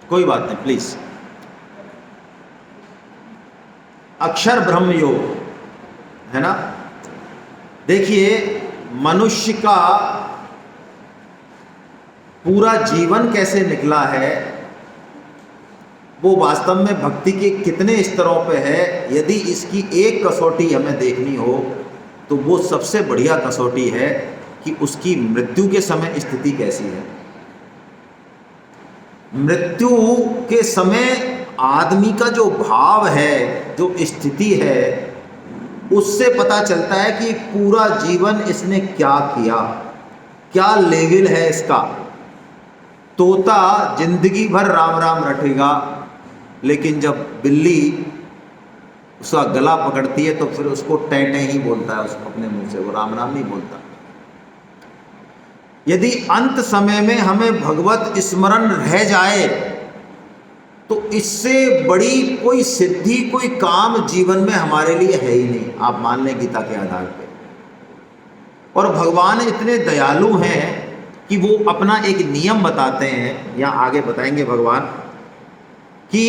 कोई बात नहीं प्लीज। अक्षर ब्रह्म योग है ना। देखिए, मनुष्य का पूरा जीवन कैसे निकला है वो वास्तव में भक्ति के कितने स्तरों पे है, यदि इसकी एक कसौटी हमें देखनी हो तो वो सबसे बढ़िया कसौटी है कि उसकी मृत्यु के समय स्थिति कैसी है। मृत्यु के समय आदमी का जो भाव है, जो स्थिति है, उससे पता चलता है कि पूरा जीवन इसने क्या किया, क्या लेवल है इसका। तोता जिंदगी भर राम राम रटेगा, लेकिन जब बिल्ली उसका गला पकड़ती है तो फिर उसको टैं टैं ही बोलता है, उसको अपने मुंह से, वो राम राम नहीं बोलता। यदि अंत समय में हमें भगवत स्मरण रह जाए तो इससे बड़ी कोई सिद्धि, कोई काम जीवन में हमारे लिए है ही नहीं, आप मान लें गीता के आधार पे। और भगवान इतने दयालु हैं कि वो अपना एक नियम बताते हैं, या आगे बताएंगे भगवान, कि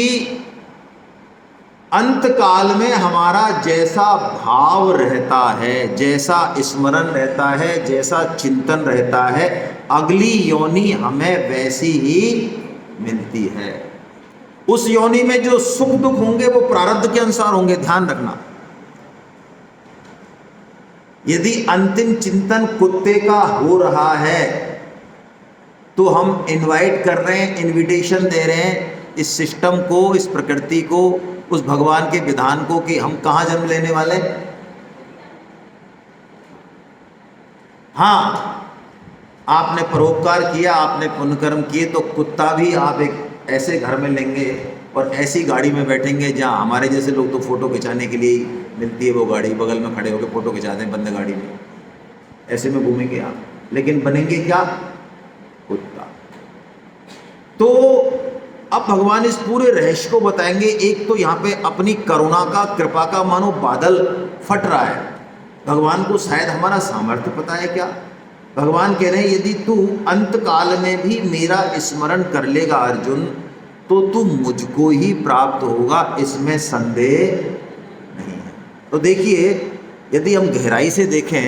अंत काल में हमारा जैसा भाव रहता है, जैसा स्मरण रहता है, जैसा चिंतन रहता है, अगली योनि हमें वैसी ही मिलती है। उस योनि में जो सुख दुख होंगे वो प्रारब्ध के अनुसार होंगे, ध्यान रखना। यदि अंतिम चिंतन कुत्ते का हो रहा है तो हम इनवाइट कर रहे हैं, इनविटेशन दे रहे हैं इस सिस्टम को, इस प्रकृति को, उस भगवान के विधान को कि हम कहां जन्म लेने वाले। हाँ, आपने परोपकार किया, आपने पुण्यकर्म किए तो कुत्ता भी आप एक ऐसे घर में लेंगे और ऐसी गाड़ी में बैठेंगे जहां हमारे जैसे लोग तो फोटो खिंचाने के लिए मिलती है वो गाड़ी, बगल में खड़े होकर फोटो खिंचाते हैं बंद गाड़ी में, ऐसे में घूमेंगे आप, लेकिन बनेंगे क्या? कुत्ता। तो अब भगवान इस पूरे रहस्य को बताएंगे। एक तो यहाँ पे अपनी करुणा का, कृपा का मानो बादल फट रहा है। भगवान को शायद हमारा सामर्थ्य पता है क्या? भगवान कह रहे हैं यदि तू अंत काल में भी मेरा स्मरण कर लेगा अर्जुन, तो तू मुझको ही प्राप्त होगा, इसमें संदेह नहीं है। तो देखिए, यदि हम गहराई से देखें,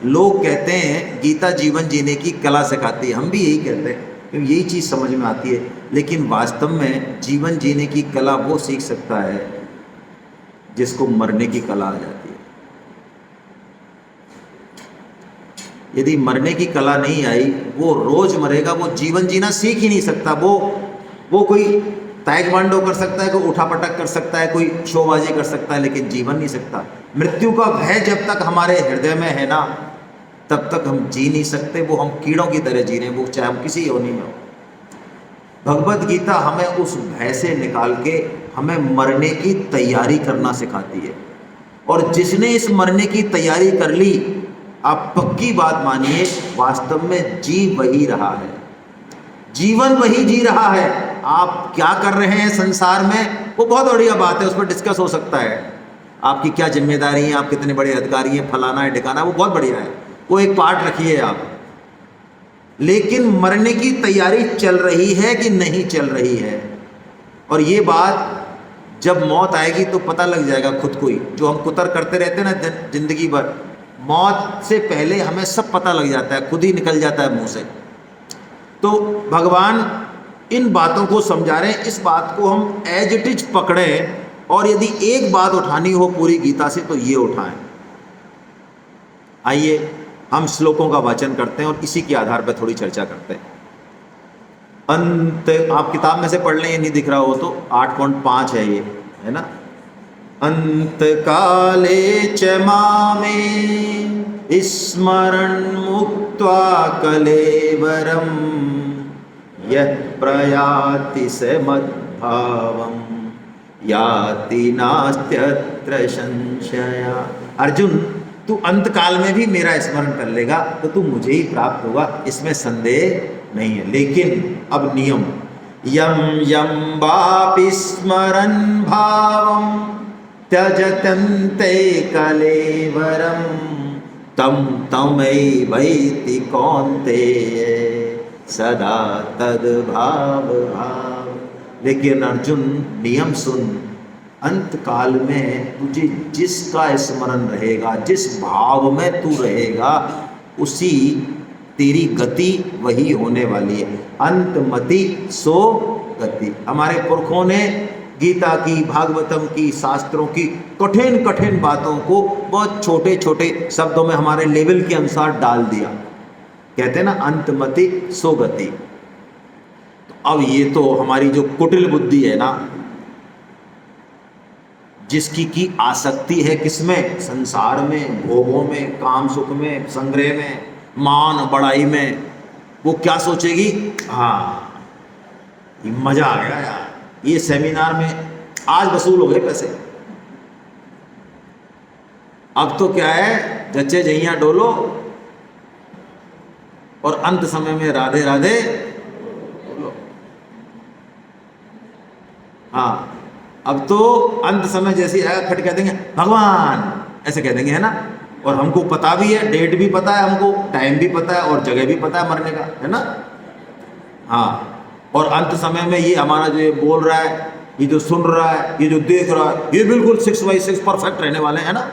लोग कहते हैं गीता जीवन जीने की कला सिखाती है, हम भी यही कहते हैं क्योंकि यही चीज़ समझ में आती है। लेकिन वास्तव में जीवन जीने की कला वो सीख सकता है जिसको मरने की कला आ जाती है। यदि मरने की कला नहीं आई, वो रोज मरेगा, वो जीवन जीना सीख ही नहीं सकता। वो कोई ताइक्वांडो कर सकता है, कोई उठापटक कर सकता है, कोई शोबाजी कर सकता है, लेकिन जीवन नहीं सकता। मृत्यु का भय जब तक हमारे हृदय में है ना, तब तक हम जी नहीं सकते। वो हम कीड़ों की तरह जी रहे हैं, वो चाहे हम किसी योनि में हो। भगवत गीता हमें उस भय से निकाल के हमें मरने की तैयारी करना सिखाती है। और जिसने इस मरने की तैयारी कर ली, आप पक्की बात मानिए, वास्तव में जी वही रहा है, जीवन वही जी रहा है। आप क्या कर रहे हैं संसार में, वो बहुत बढ़िया बात है, उस पर डिस्कस हो सकता है। आपकी क्या जिम्मेदारी है, आप कितने बड़े अधिकारी हैं, फलाना है ठिकाना, वो बहुत बढ़िया है, वो एक पार्ट रखिए आप। लेकिन मरने की तैयारी चल रही है कि नहीं चल रही है, और ये बात जब मौत आएगी तो पता लग जाएगा खुद को ही। जो हम कुतर करते रहते हैं ना जिंदगी भर, मौत से पहले हमें सब पता लग जाता है, खुद ही निकल जाता है मुंह से। तो भगवान इन बातों को समझा रहे हैं। इस बात को हम एज इट इज पकड़ें, और यदि एक बात उठानी हो पूरी गीता से तो ये उठाएं। आइए हम श्लोकों का वाचन करते हैं और इसी के आधार पर थोड़ी चर्चा करते हैं। अंत, आप किताब में से पढ़ लें, ये नहीं दिख रहा हो तो 8.5 है ये, है ना। अंत काले च मामे स्मरण मुक्त्वा कलेवरम यत् प्रयाति स मद्भावम याति नास्त्यत्र संशया। अर्जुन, तू अंत काल में भी मेरा स्मरण कर लेगा तो तू मुझे ही प्राप्त होगा, इसमें संदेह नहीं है। लेकिन अब नियम, यम यम वापि स्मरन् भावं त्यजतन्ते कलेवरं तम तमैवैति कौन्तेय सदा तद्भाव भाव। लेकिन अर्जुन नियम सुन, अंत काल में तुझे जिसका स्मरण रहेगा, जिस भाव में तू रहेगा, उसी तेरी गति वही होने वाली है। अंतमति सो गति। हमारे पुरखों ने गीता की, भागवतम की, शास्त्रों की कठिन कठिन बातों को बहुत छोटे छोटे शब्दों में हमारे लेवल के अनुसार डाल दिया। कहते हैं ना अंतमति सो गति। तो अब ये तो हमारी जो कुटिल बुद्धि है ना, जिसकी की आसक्ति है किसमें, संसार में, भोगों में, काम सुख में, संग्रह में, मान बड़ाई में, वो क्या सोचेगी, हाँ मजा आ गया यार, ये सेमिनार में आज वसूल हो गए पैसे। अब तो क्या है, जच्चे जहिया डोलो और अंत समय में राधे राधे बोलो। हाँ, अब तो अंत समय जैसी आएगा खट कह देंगे भगवान, ऐसे कह देंगे, है ना। और हमको पता भी है, डेट भी पता है, हमको टाइम भी पता है और जगह भी पता है मरने का, है ना। हाँ, और अंत समय में ये हमारा जो ये बोल रहा है, ये जो सुन रहा है, ये जो देख रहा है, ये बिल्कुल 6/6 परफेक्ट रहने वाले हैं ना।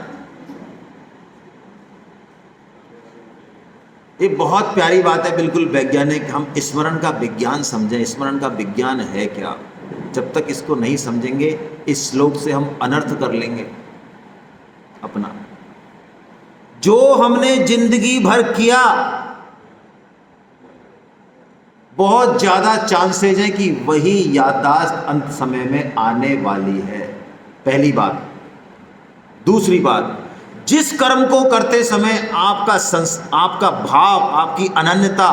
ये बहुत प्यारी बात है, बिल्कुल वैज्ञानिक। हम स्मरण का विज्ञान समझें। स्मरण का विज्ञान है क्या? जब तक इसको नहीं समझेंगे, इस श्लोक से हम अनर्थ कर लेंगे अपना। जो हमने जिंदगी भर किया, बहुत ज्यादा चांसेज है कि वही याददाश्त अंत समय में आने वाली है, पहली बात। दूसरी बात, जिस कर्म को करते समय आपका भाव, आपकी अनन्यता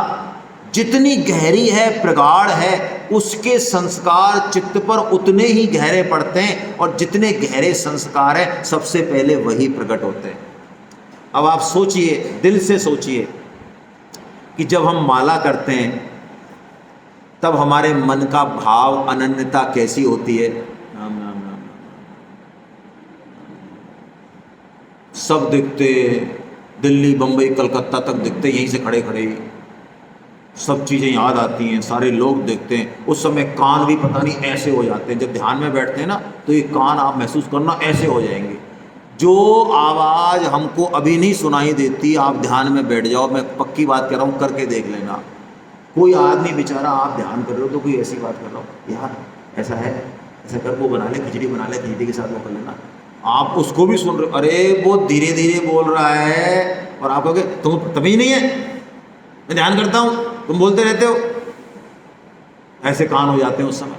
जितनी गहरी है, प्रगाढ़ है, उसके संस्कार चित्त पर उतने ही गहरे पड़ते हैं, और जितने गहरे संस्कार हैं सबसे पहले वही प्रकट होते हैं। अब आप सोचिए, दिल से सोचिए कि जब हम माला करते हैं तब हमारे मन का भाव, अनन्यता कैसी होती है। राम राम राम, सब दिखते, दिल्ली बम्बई कलकत्ता तक दिखते, यहीं से खड़े खड़े ही सब चीज़ें याद आती हैं, सारे लोग देखते हैं। उस समय कान भी पता नहीं ऐसे हो जाते हैं। जब ध्यान में बैठते हैं ना, तो ये कान आप महसूस करना ऐसे हो जाएंगे। जो आवाज़ हमको अभी नहीं सुनाई देती, आप ध्यान में बैठ जाओ, मैं पक्की बात कर रहा हूँ, करके देख लेना। कोई आदमी बेचारा, आप ध्यान कर रहे हो तो कोई ऐसी बात कर रहा हो, यार ऐसा है, ऐसा कर, वो बना ले, खिचड़ी बना ले, खिचड़ी के साथ वो कर लेना। आप उसको भी सुन रहे हो, अरे वो धीरे धीरे बोल रहा है, और आप कहोगे तुम तभी नहीं है, मैं ध्यान करता हूँ, तुम बोलते रहते हो। ऐसे कान हो जाते हैं उस समय।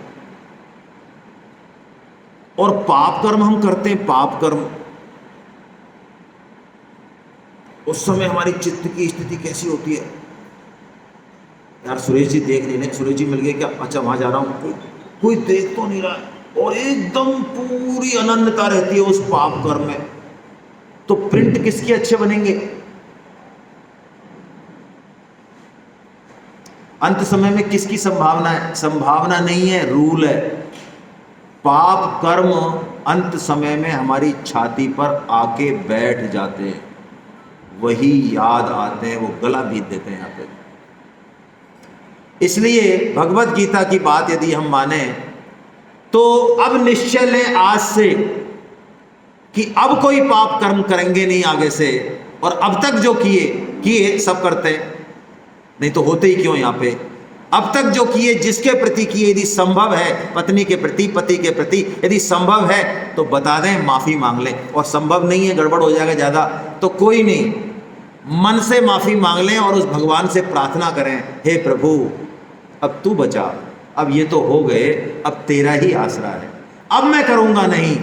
और पाप कर्म हम करते हैं, पाप कर्म, उस समय हमारी चित्त की स्थिति कैसी होती है। यार सुरेश जी देख नहीं रहे, सुरेश जी मिल गए क्या, अच्छा वहां जा रहा हूं, कोई देख तो नहीं रहा है, और एकदम पूरी अनन्यता रहती है उस पाप कर्म में। तो प्रिंट किसके अच्छे बनेंगे? अंत समय में किसकी संभावना है? संभावना नहीं है, रूल है। पाप कर्म अंत समय में हमारी छाती पर आके बैठ जाते हैं, वही याद आते हैं, वो गला बीत देते हैं यहाँ पे। इसलिए भगवत गीता की बात यदि हम माने तो अब निश्चय लें आज से कि अब कोई पाप कर्म करेंगे नहीं आगे से, और अब तक जो किए सब करते हैं, नहीं तो होते ही क्यों यहाँ पे। अब तक जो किए, जिसके प्रति किए, यदि संभव है पत्नी के प्रति, पति के प्रति, यदि संभव है तो बता दें, माफी मांग लें, और संभव नहीं है, गड़बड़ हो जाएगा ज़्यादा, तो कोई नहीं, मन से माफी मांग लें और उस भगवान से प्रार्थना करें, हे प्रभु अब तू बचा, अब ये तो हो गए, अब तेरा ही आसरा है, अब मैं करूँगा नहीं,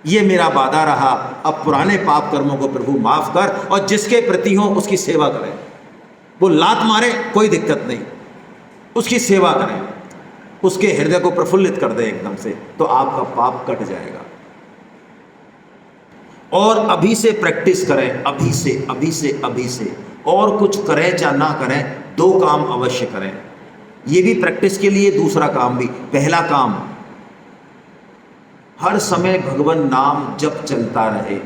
ये मेरा वादा रहा, अब पुराने पाप कर्मों को प्रभु माफ कर, और जिसके प्रति हो उसकी सेवा करें। वो लात मारे कोई दिक्कत नहीं, उसकी सेवा करें, उसके हृदय को प्रफुल्लित कर दें एकदम से, तो आपका पाप कट जाएगा। और अभी से प्रैक्टिस करें, अभी से, और कुछ करें या ना करें, दो काम अवश्य करें। ये भी प्रैक्टिस के लिए, दूसरा काम भी। पहला काम, हर समय भगवान नाम जप चलता रहे।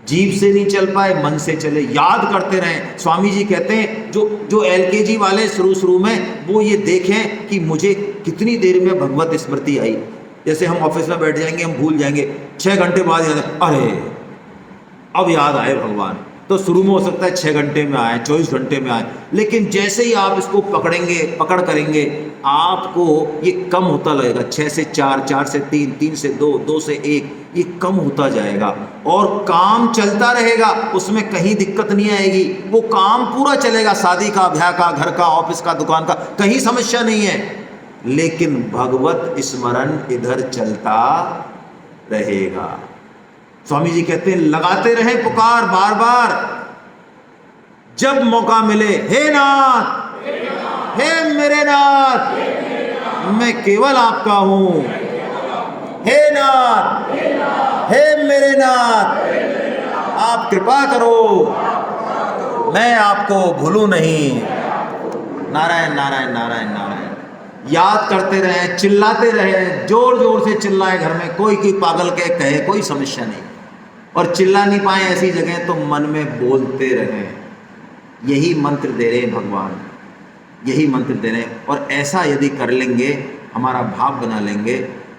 जीभ से नहीं चल पाए, मन से चले, याद करते रहें। स्वामी जी कहते हैं जो LKG वाले शुरू में वो ये देखें कि मुझे कितनी देर में भगवत स्मृति आई। जैसे हम ऑफिस में बैठ जाएंगे, हम भूल जाएंगे, 6 घंटे बाद याद है, अरे अब याद आए भगवान। तो शुरू में हो सकता है 6 घंटे में आए, 24 घंटे में आए, लेकिन जैसे ही आप इसको पकड़ करेंगे, आपको ये कम होता लगेगा। 6 से 4, 4 से 3, 3 से 2, 2 से 1, ये कम होता जाएगा और काम चलता रहेगा, उसमें कहीं दिक्कत नहीं आएगी। वो काम पूरा चलेगा, शादी का, ब्याह का, घर का, ऑफिस का, दुकान का, कहीं समस्या नहीं है। लेकिन भगवत स्मरण इधर चलता रहेगा। स्वामी जी कहते हैं लगाते रहे पुकार बार बार, जब मौका मिले, हे नाथ, हे मेरे नाथ, मैं केवल आपका हूं। हे नाथ, हे मेरे नाथ, आप कृपा करो, मैं आपको भूलूं नहीं। नारायण नारायण नारायण नारायण। याद करते रहें, चिल्लाते रहें, जोर जोर से चिल्लाएं घर में, कोई पागल के कहे कोई समस्या नहीं। और चिल्ला नहीं पाए ऐसी जगह तो मन में बोलते रहें। यही मंत्र दे रहे हैं भगवान, यही मंत्र दे रहे हैं। और ऐसा यदि कर लेंगे, हमारा भाव बना लेंगे,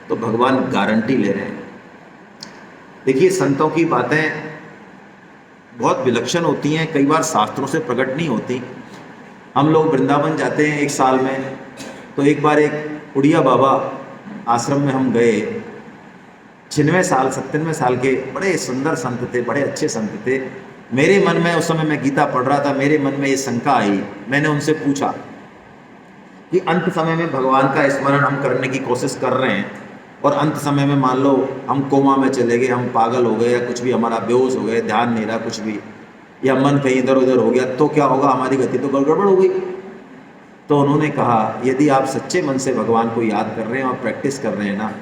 तो भगवान गारंटी ले रहे हैं। देखिए, संतों की बातें बहुत विलक्षण होती हैं, कई बार शास्त्रों से प्रकट नहीं होती। हम लोग वृंदावन जाते हैं 1 साल में, तो एक बार एक उड़िया बाबा आश्रम में हम गए। 96 साल 97 साल के बड़े सुंदर संत थे, बड़े अच्छे संत थे। मेरे मन में उस समय मैं गीता पढ़ रहा था, मेरे मन में ये शंका आई। मैंने उनसे पूछा कि अंत समय में भगवान का स्मरण हम करने की कोशिश कर रहे हैं, और अंत समय में मान लो हम कोमा में चले गए, हम पागल हो गए, या कुछ भी हमारा बेहोश हो गए, ध्यान नहीं रहा कुछ भी, या मन कहीं इधर उधर हो गया, तो क्या होगा? हमारी गति तो गड़बड़ हो गई। तो उन्होंने कहा, यदि आप सच्चे मन से भगवान को याद कर रहे हैं और प्रैक्टिस कर रहे हैं ना,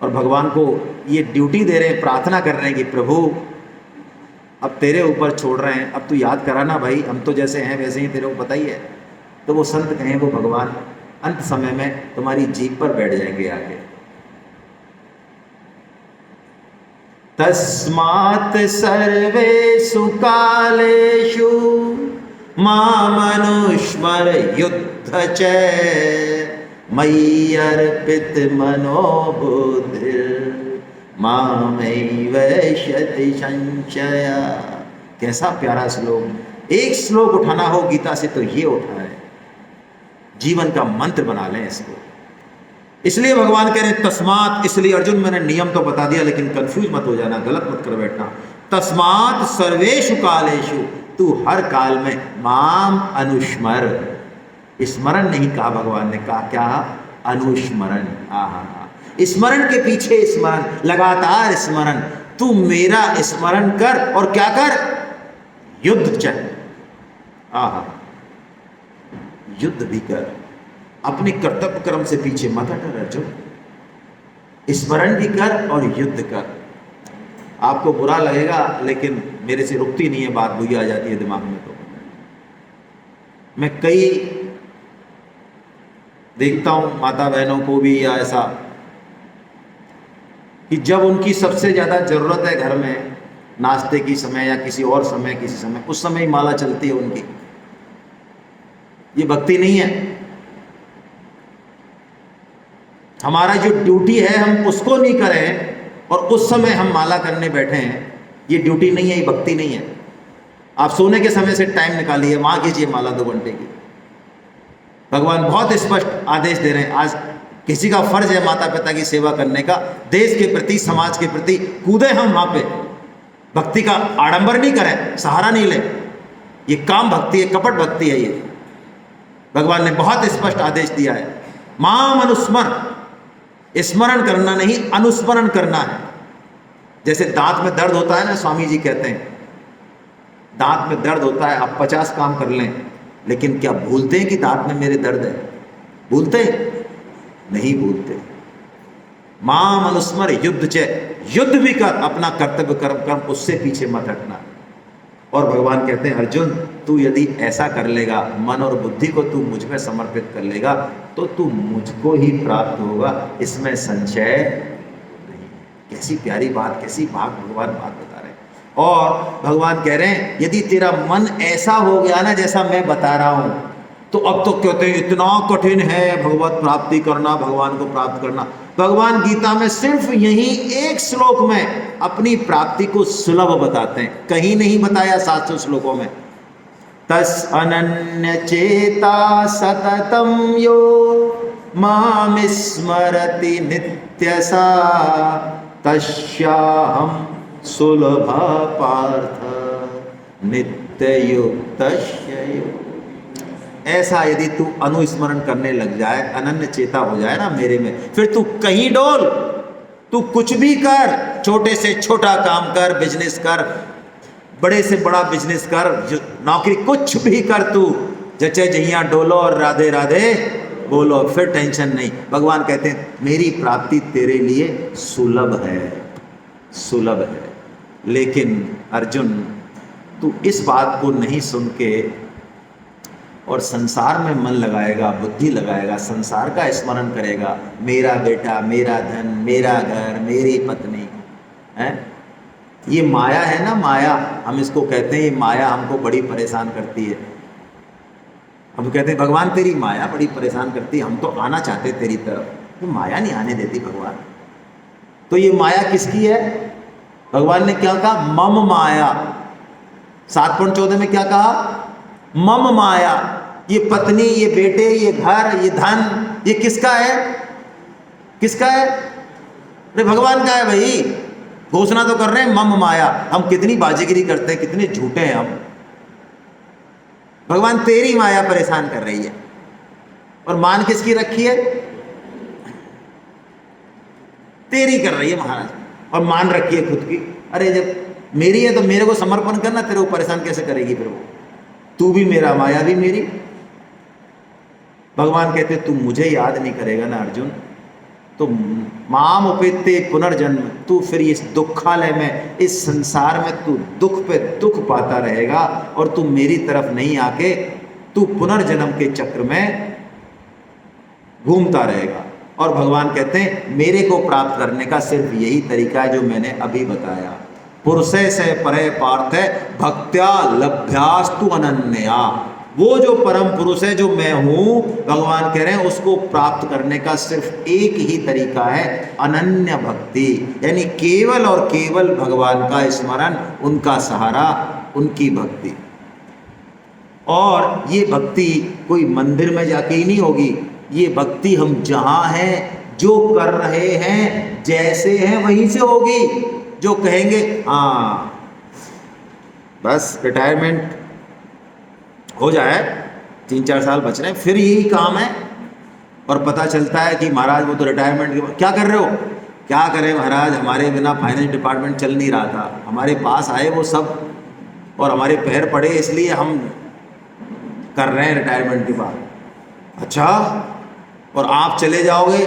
और भगवान को ये ड्यूटी दे रहे हैं, प्रार्थना कर रहे हैं कि प्रभु अब तेरे ऊपर छोड़ रहे हैं, अब तू याद कराना भाई, हम तो जैसे हैं वैसे ही तेरे को पता ही है। तो वो संत कहें, वो भगवान अंत समय में तुम्हारी जीभ पर बैठ जाएंगे आके। तस्मात् सर्वेषु कालेषु मामनुस्मर युद्ध च मयि अर्पित मनोबुद्धिर् मामैव शति संशया। कैसा प्यारा श्लोक। एक श्लोक उठाना हो गीता से तो ये उठाए, जीवन का मंत्र बना लें इसको। इसलिए भगवान कह रहे हैं तस्मात्, इसलिए अर्जुन मैंने नियम तो बता दिया, लेकिन कंफ्यूज मत हो जाना, गलत मत कर बैठना। तस्मात् सर्वेषु कालेषु, तू हर काल में माम अनुस्मर, स्मरण नहीं कहा भगवान ने, कहा क्या? अनुस्मरण। स्मरण के पीछे स्मरण, लगातार स्मरण। तू मेरा स्मरण कर और क्या कर? युद्ध चल। युद्ध भी कर, अपने कर्तव्य कर्म से पीछे मत हट अर्जुन। स्मरण भी कर और युद्ध कर। आपको बुरा लगेगा, लेकिन मेरे से रुकती नहीं है बात, बुरी आ जाती है दिमाग में। तो मैं कई देखता हूं माता बहनों को भी, या ऐसा कि जब उनकी सबसे ज़्यादा ज़रूरत है घर में, नाश्ते की समय या किसी और समय, किसी समय, उस समय ही माला चलती है उनकी। ये भक्ति नहीं है। हमारा जो ड्यूटी है हम उसको नहीं करें और उस समय हम माला करने बैठे हैं, ये ड्यूटी नहीं है, ये भक्ति नहीं है। आप सोने के समय से टाइम निकालिए, वहां कीजिए माला 2 घंटे की। भगवान बहुत स्पष्ट आदेश दे रहे हैं। आज किसी का फर्ज है माता पिता की सेवा करने का, देश के प्रति, समाज के प्रति कूदे हम वहां पे। भक्ति का आडंबर नहीं करें, सहारा नहीं लें, ये काम भक्ति है, कपट भक्ति है ये। भगवान ने बहुत स्पष्ट आदेश दिया है, माम अनुस्मर, स्मरण करना नहीं, अनुस्मरण करना है। जैसे दांत में दर्द होता है ना, स्वामी जी कहते हैं दांत में दर्द होता है, आप 50 काम कर लें, लेकिन क्या भूलते हैं कि दांत में मेरे दर्द है? भूलते नहीं? भूलते। माम अनुस्मर युद्ध च, युद्ध भी कर, अपना कर्तव्य कर्म उससे पीछे मत हटना। और भगवान कहते हैं अर्जुन, तू यदि ऐसा कर लेगा, मन और बुद्धि को तू मुझ में समर्पित कर लेगा, तो तू मुझको ही प्राप्त होगा, इसमें संशय नहीं। कैसी प्यारी बात, कैसी बात भगवान बात बता रहे हैं। और भगवान कह रहे हैं यदि तेरा मन ऐसा हो गया ना जैसा मैं बता रहा हूं, तो अब तो कहते हैं इतना कठिन है भगवत प्राप्ति करना, भगवान को प्राप्त करना। भगवान गीता में सिर्फ यही एक श्लोक में अपनी प्राप्ति को सुलभ बताते हैं, कहीं नहीं बताया 700 श्लोकों में। तस् अनन्य चेता सततम यो माम स्मरति नित्यसा तस्याहं सुलभ पार्थ नित्ययुक्तस्य योग। ऐसा यदि तू अनुस्मरण करने लग जाए, अनन्य चेता हो जाए ना मेरे में, फिर तू कहीं डोल, तू कुछ भी कर, छोटे से छोटा काम कर, बिजनेस कर, बड़े से बड़ा बिजनेस कर, नौकरी, कुछ भी कर, तू जचे जहिया डोलो और राधे राधे बोलो, फिर टेंशन नहीं। भगवान कहते हैं मेरी प्राप्ति तेरे लिए सुलभ है, सुलभ है। लेकिन अर्जुन तू इस बात को नहीं सुन के और संसार में मन लगाएगा, बुद्धि लगाएगा, संसार का स्मरण करेगा, मेरा बेटा, मेरा धन, मेरा घर, मेरी पत्नी है, ये माया है ना, माया हम इसको कहते हैं, ये माया हमको बड़ी परेशान करती है। हम कहते हैं भगवान तेरी माया बड़ी परेशान करती है, हम तो आना चाहते तेरी तरफ, तो माया नहीं आने देती भगवान। तो ये माया किसकी है? भगवान ने क्या कहा? मम माया। 7.14 में क्या कहा? मम माया। ये पत्नी, ये बेटे, ये घर, ये धन, ये किसका है? किसका है? अरे भगवान का है भाई। घोषणा तो कर रहे हैं मम माया। हम कितनी बाजीगिरी करते हैं, कितने झूठे हैं हम। भगवान तेरी माया परेशान कर रही है। और मान किसकी रखी है? तेरी कर रही है महाराज, और मान रखी है खुद की। अरे जब मेरी है तो मेरे को समर्पण करना, तेरे को परेशान कैसे करेगी फिर वो? तू भी मेरा, माया भी मेरी। भगवान कहते तू मुझे याद नहीं करेगा ना अर्जुन, तो माम उपेत्ते पुनर्जन्म, तू फिर इस दुखालय में, इस संसार में तू दुख पे दुख पाता रहेगा, और तू मेरी तरफ नहीं आके तू पुनर्जन्म के चक्र में घूमता रहेगा। और भगवान कहते हैं मेरे को प्राप्त करने का सिर्फ यही तरीका है जो मैंने अभी बताया। पुरुषे से परे पार्थ है भक्त्या लभ्यास्तु अनन्या। वो जो परम पुरुष है, जो मैं हूं, भगवान कह रहे हैं उसको प्राप्त करने का सिर्फ एक ही तरीका है, अनन्य भक्ति, यानी केवल और केवल भगवान का स्मरण, उनका सहारा, उनकी भक्ति। और ये भक्ति कोई मंदिर में जाके ही नहीं होगी, ये भक्ति हम जहां हैं, जो कर रहे हैं, जैसे हैं वहीं से होगी। जो कहेंगे हाँ बस रिटायरमेंट हो जाए, 3-4 साल बच रहे हैं, फिर यही काम है, और पता चलता है कि महाराज वो तो रिटायरमेंट के बाद क्या कर रहे हो? क्या करें महाराज, हमारे बिना फाइनेंस डिपार्टमेंट चल नहीं रहा था, हमारे पास आए वो सब और हमारे पैर पड़े, इसलिए हम कर रहे हैं रिटायरमेंट के बाद। अच्छा, और आप चले जाओगे,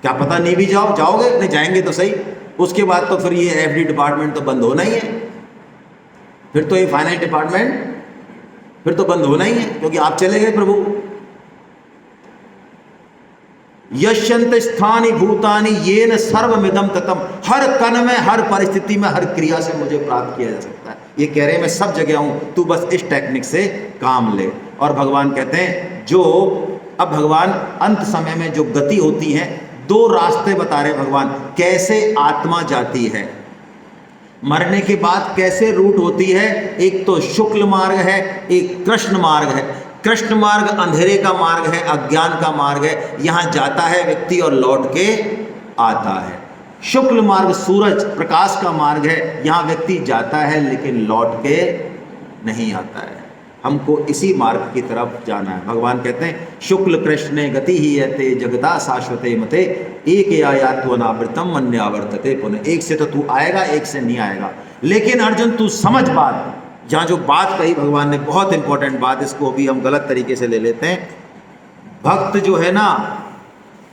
क्या पता नहीं भी जाओगे, नहीं जाएंगे तो सही, उसके बाद तो फिर ये एफडी डिपार्टमेंट तो बंद होना ही है, फिर तो ये फाइनेंस डिपार्टमेंट फिर तो बंद होना ही है, क्योंकि आप चले गए प्रभु। यश्यंत स्थानी भूतानि येन सर्वमिदं ततम, हर कण में, हर परिस्थिति में, हर क्रिया से मुझे प्राप्त किया जा सकता है। ये कह रहे हैं मैं सब जगह हूं, तू बस इस टेक्निक से काम ले। और भगवान कहते हैं जो अब भगवान अंत समय में जो गति होती है, 2 रास्ते बता रहे भगवान, कैसे आत्मा जाती है मरने के बाद, कैसे रूट होती है। एक तो शुक्ल मार्ग है, एक कृष्ण मार्ग है। कृष्ण मार्ग अंधेरे का मार्ग है, अज्ञान का मार्ग है, यहाँ जाता है व्यक्ति और लौट के आता है। शुक्ल मार्ग सूरज प्रकाश का मार्ग है, यहाँ व्यक्ति जाता है लेकिन लौट के नहीं आता है। हमको इसी मार्ग की तरफ जाना है। भगवान कहते हैं शुक्ल कृष्ण गति ही यते जगदा शाश्वते मते, एक यात्वनावृतम मन्यावर्तते पुनः। एक से तो तू आएगा, एक से नहीं आएगा। लेकिन अर्जुन तू समझ बात, जहाँ जो बात कही भगवान ने, बहुत इंपॉर्टेंट बात, इसको भी हम गलत तरीके से ले लेते हैं। भक्त जो है ना,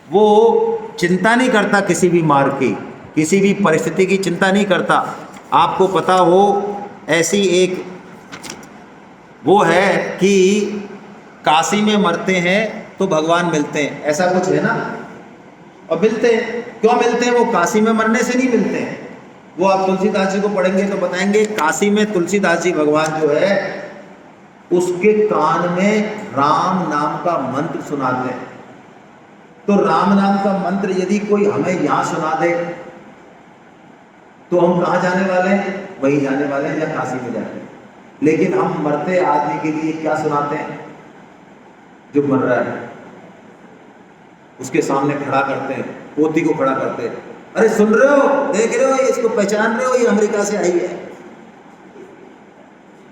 वो चिंता नहीं करता किसी भी मार्ग की, किसी भी परिस्थिति की चिंता नहीं करता। आपको पता हो ऐसी एक वो है कि काशी में मरते हैं तो भगवान मिलते हैं, ऐसा कुछ है ना। और मिलते हैं, क्यों मिलते हैं? वो काशी में मरने से नहीं मिलते हैं, वो आप तुलसीदास जी को पढ़ेंगे तो बताएंगे काशी में तुलसीदास जी भगवान जो है उसके कान में राम नाम का मंत्र सुनाते हैं। तो राम नाम का मंत्र यदि कोई हमें यहां सुना दे तो हम कहां जाने वाले हैं? वहीं जाने वाले हैं या काशी में जाते हैं। लेकिन हम मरते आदमी के लिए क्या सुनाते हैं? जो मर रहा है उसके सामने खड़ा करते हैं, पोती को खड़ा करते हैं, अरे सुन रहे हो, देख रहे हो, इसको पहचान रहे हो, ये अमेरिका से आई है।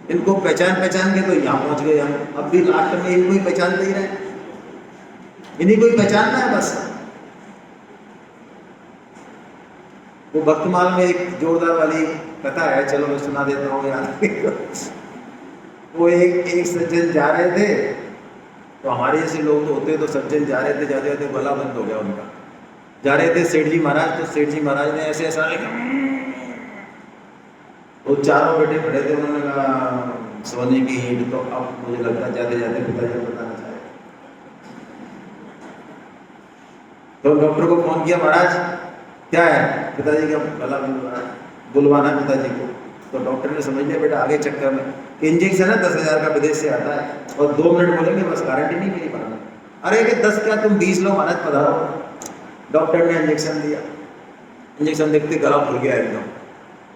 इनको पहचान के तो यहाँ पहुंच गए हम। अब भी लास्ट में इनको ही पहचानते ही रहे, इन्हीं को ही पहचानना है बस। वो भक्तमाल में एक जोरदार वाली कथा है, चलो मैं सुना देता हूँ यार। वो एक सज्जन जा रहे थे, तो हमारे जैसे लोग तो होते तो सज्जन जा रहे थे, जाते जाते गला बंद हो गया उनका। जा रहे थे सेठ जी महाराज, तो सेठ जी महाराज ने ऐसे ऐसा वो चारों बेटे खड़े थे, उन्होंने कहा सोने की ईंट, तो अब मुझे लगता जाते जाते पिताजी को बताना चाहिए। तो डॉक्टर को फोन किया, महाराज क्या है? पिताजी का गला बुलवाना पिताजी को। तो डॉक्टर ने समझ लिया बेटा आगे चक्कर में इंजेक्शन है 10,000 का, विदेश से आता है, और 2 मिनट बोलेंगे बस, गारंटी नहीं मेरी बात। अरे कि 10 क्या तुम 20 लो महाराज, पधारो। डॉक्टर ने इंजेक्शन दिया, इंजेक्शन देखते गला खुल गया एकदम।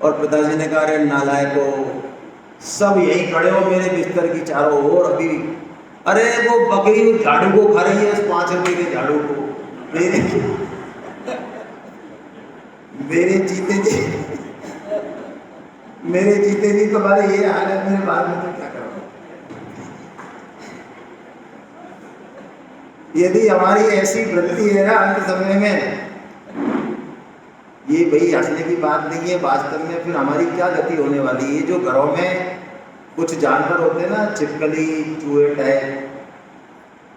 और पिताजी ने कहा, अरे नालायको, सब यहीं खड़े हो मेरे बिस्तर की चारों ओर अभी। अरे वो बकरी झाड़ू को खा रही है, उस 5 रुपए के झाड़ू को। मेरे जीते जी तुम्हारे ये हाल है, मेरे बाद में तो क्या करोगे? यदि हमारी ऐसी वृत्ति है ना अंत समय में, ये भाई हंसने की बात नहीं है, वास्तव में फिर हमारी क्या गति होने वाली है? जो घरों में कुछ जानवर होते हैं ना, छिपकली, चूहे टाइप,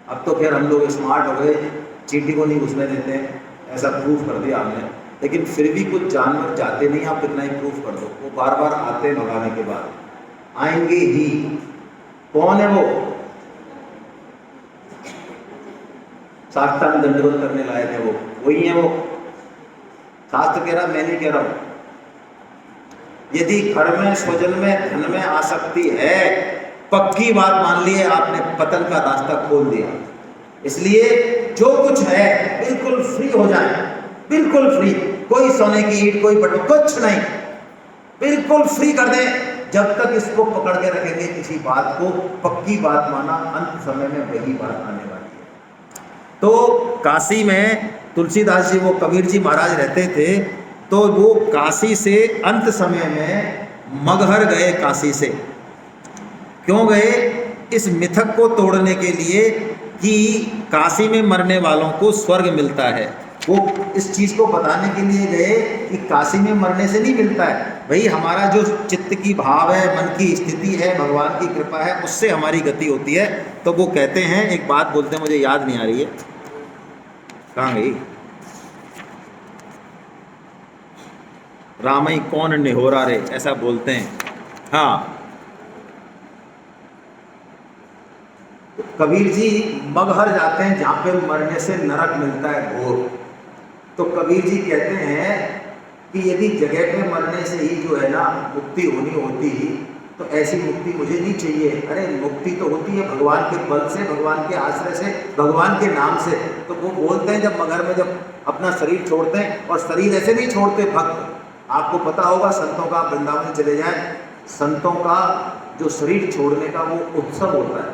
अब तो खैर हम लोग स्मार्ट हो गए, चींटी को नहीं घुसने देते, ऐसा प्रूफ कर दिया हमने। लेकिन फिर भी कुछ जानवर जाते नहीं, आप कितना ही प्रूफ कर दो, वो बार बार आते हैं, भगाने के बाद आएंगे ही। कौन है वो? साष्टांग दंडवत करने लायक है वो, वही है वो। शास्त्र कह रहा, मैं नहीं कह रहा हूं। यदि घर में, स्वजन में, धन में आसक्ति है, पक्की बात मान लिए आपने पतन का रास्ता खोल दिया। इसलिए जो कुछ है बिल्कुल फ्री हो जाए, बिल्कुल फ्री, कोई सोने की ईंट, कोई बटन, कुछ नहीं, बिल्कुल फ्री कर दें। जब तक इसको पकड़ के रखेंगे किसी बात को, पक्की बात माना, अंत समय में वही बात आने वाली है। तो काशी में तुलसीदास जी, वो कबीर जी महाराज रहते थे, तो वो काशी से अंत समय में मगहर गए। काशी से क्यों गए? इस मिथक को तोड़ने के लिए कि काशी में मरने वालों को स्वर्ग मिलता है। वो इस चीज़ को बताने के लिए गए कि काशी में मरने से नहीं मिलता है भाई, हमारा जो चित्त की भाव है, मन की स्थिति है, भगवान की कृपा है, उससे हमारी गति होती है। तो वो कहते हैं, एक बात बोलते हैं, मुझे याद नहीं आ रही है, कहाँ गई? रामई कौन निहोरा रे, ऐसा बोलते हैं। हाँ, कबीर जी मगहर जाते हैं, जहाँ पे मरने से नरक मिलता है घोर। तो कबीर जी कहते हैं कि यदि जगह पे मरने से ही जो है ना मुक्ति होनी होती, तो ऐसी मुक्ति मुझे नहीं चाहिए। अरे मुक्ति तो होती है भगवान के बल से, भगवान के आश्रय से, भगवान के नाम से। तो वो बोलते हैं जब मगहर में जब अपना शरीर छोड़ते हैं, और शरीर ऐसे नहीं छोड़ते भक्त, आपको पता होगा संतों का, वृंदावन चले जाए, संतों का जो शरीर छोड़ने का वो उत्सव होता है,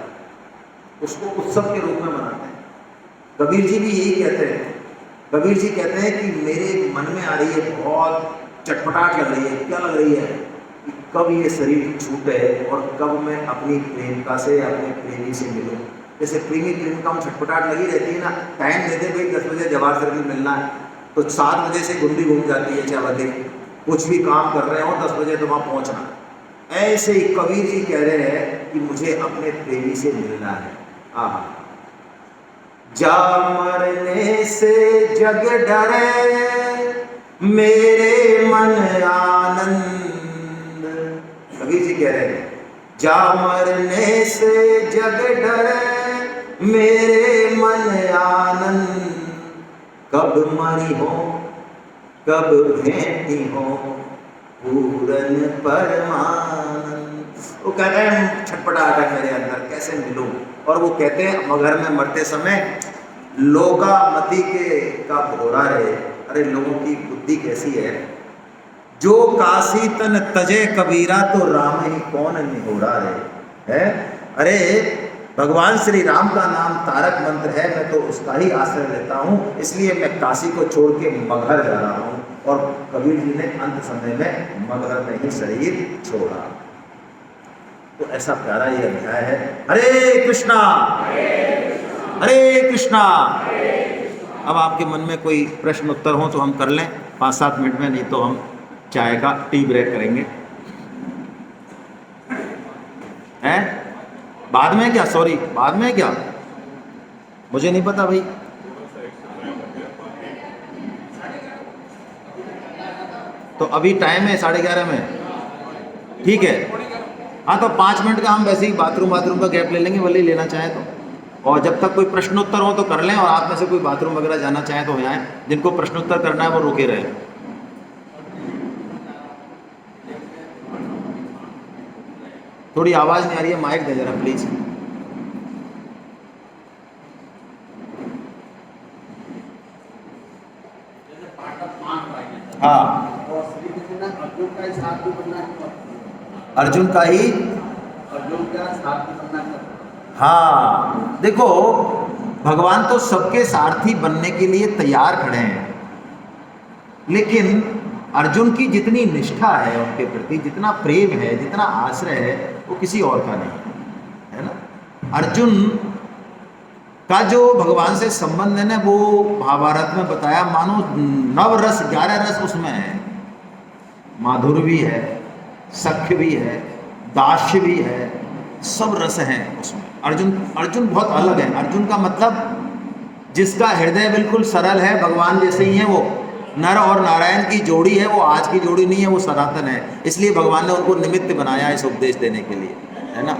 उसको उत्सव के रूप में मनाते हैं। कबीर जी भी यही कहते हैं। कबीर जी कहते हैं कि मेरे मन में आ रही है, बहुत चटपटाहट लग रही है। क्या लग रही है? कि कब ये शरीर छूटे और कब मैं अपनी प्रेमिका से, अपने प्रेमी से मिलूं। जैसे प्रेमी प्रेमिका में छटपटाहट लगी रहती है ना, टाइम दे दे भाई 10 बजे जवाहर सर्किल मिलना है, तो 7 बजे से गुंडी घूम जाती है 6 बजे, कुछ भी काम कर रहे हो 10 बजे तो वहाँ पहुँचना। ऐसे ही कबीर जी कह रहे हैं कि मुझे अपने प्रेमी से मिलना है। जा मरने से जग डरे, मेरे मन आनंद। कबीर जी कह रहे हैं, जा मरने से जग डरे, मेरे मन आनंद। कब मरी हो, कब भेंटी हो, पूरन परमानंद। वो कहते हैं छटपटाहट है मेरे अंदर, कैसे मिलूं। और वो कहते हैं मगर में मरते समय लोका मति के का भोरा रे। अरे लोगों की बुद्धि कैसी है, जो काशी तन तजे कबीरा तो राम ही कौन निहोरा रे है। अरे भगवान श्री राम का नाम तारक मंत्र है, मैं तो उसका ही आश्रय लेता हूँ, इसलिए मैं काशी को छोड़ के मगहर जा रहा हूँ। और कबीर जी ने अंत समय में मगहर में ही शरीर छोड़ा। तो ऐसा प्यारा ये अध्याय है। हरे कृष्णा हरे कृष्णा। अब आपके मन में कोई प्रश्न उत्तर हो तो हम कर लें 5-7 मिनट में, नहीं तो हम चाय का टी ब्रेक करेंगे। हैं बाद में क्या, सॉरी बाद में क्या, मुझे नहीं पता भाई। तो अभी टाइम है 11:30 में, ठीक है। हाँ तो 5 मिनट का हम वैसे ही बाथरूम का गैप ले लेंगे, भले ही लेना चाहे तो। और जब तक कोई प्रश्नोत्तर हो तो कर लें, और आप में से कोई बाथरूम वगैरह जाना चाहे तो हो जाए। जिनको प्रश्नोत्तर करना है वो रुके रहे। थोड़ी आवाज़ नहीं आ रही है, माइक दे जरा प्लीज। हाँ अर्जुन का ही हाँ देखो, भगवान तो सबके सारथी बनने के लिए तैयार खड़े हैं, लेकिन अर्जुन की जितनी निष्ठा है उनके प्रति, जितना प्रेम है, जितना आश्रय है, वो किसी और का नहीं है ना। अर्जुन का जो भगवान से संबंध है ना, वो महाभारत में बताया मानो 9 रस 11 रस उसमें है। माधुर्य भी है, सख्य भी है, दास्य भी है, सब रस हैं उसमें। अर्जुन बहुत अलग है। अर्जुन का मतलब जिसका हृदय बिल्कुल सरल है, भगवान जैसे ही है वो। नर और नारायण की जोड़ी है वो, आज की जोड़ी नहीं है, वो सनातन है। इसलिए भगवान ने उनको निमित्त बनाया इस उपदेश देने के लिए, है ना।